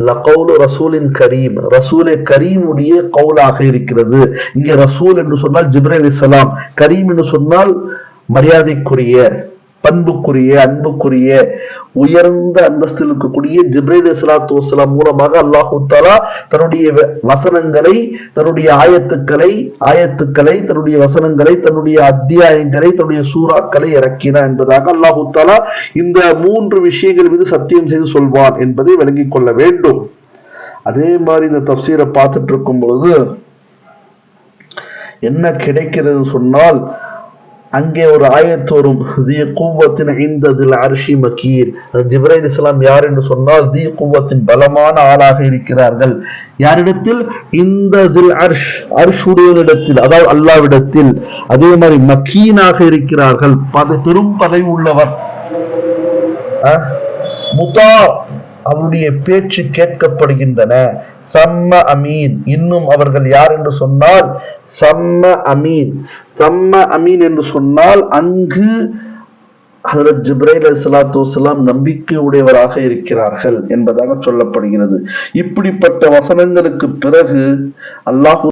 லகவுலு ரசூலின் கரீம், ரசூலே கரீமுடைய கவுலாக இருக்கிறது. இங்கே ரசூல் என்று சொன்னால் ஜிப்ரீல் அலைஹிஸ்ஸலாம், கரீம் என்று சொன்னால் மரியாதைக்குரிய, பண்புக்குரிய, அன்புக்குரிய, உயர்ந்த அந்தஸ்தில் இருக்கக்கூடிய ஜிப்ரீல் அலைஹிஸ்ஸலாத்து வஸ்ஸலாம் மூலமாக அல்லாஹு தஆலா தன்னுடைய வசனங்களை, தன்னுடைய ஆயத்துக்களை, தன்னுடைய வசனங்களை, தன்னுடைய அத்தியாயங்களை, தன்னுடைய சூறாக்களை இறக்கினார் என்பதாக அல்லாஹு தஆலா இந்த 3 விஷயங்கள் மீது சத்தியம் செய்து சொல்வான் என்பதை விளங்கிக் கொள்ள வேண்டும். அதே மாதிரி இந்த தஃப்சீரை பார்த்துட்டு இருக்கும் பொழுது என்ன கிடைக்கிறது சொன்னால், அங்கே ஒரு ஆயத்து வரும், தி குவத்தின் இந்ததில் அர்ஷி மகீர். ஜிப்ரீல் அலைஹிஸ்ஸலாம் யார் என்று சொன்னால் தி குவத்தின் பலமான ஆளாக இருக்கிறார்கள். யாரிடத்தில்? இந்ததில் அர்ஷ், அர்ஷுடையவனிடத்தில், அதாவது அல்லாஹ்விடத்தில். அதே மாதிரி மகீனாக இருக்கிறார்கள், பெரும் பதவி உள்ளவர். முதா, அவருடைய பேச்சு கேட்கப்படுகின்றன. சம்ம அமீன், இன்னும் அவர்கள் யார் என்று சொன்னால் சம்ம அமீன். சம்ம அமீன் என்று சொன்னால் அங்கு ஹஜ்ரத் ஜிப்ரீல் அலைஹிஸ்ஸலாத்து வஸ்ஸலாம் நம்பிக்கை உடையவராக இருக்கிறார்கள் என்பதாக சொல்லப்படுகிறது. இப்படிப்பட்ட வசனங்களுக்கு பிறகு அல்லாஹ்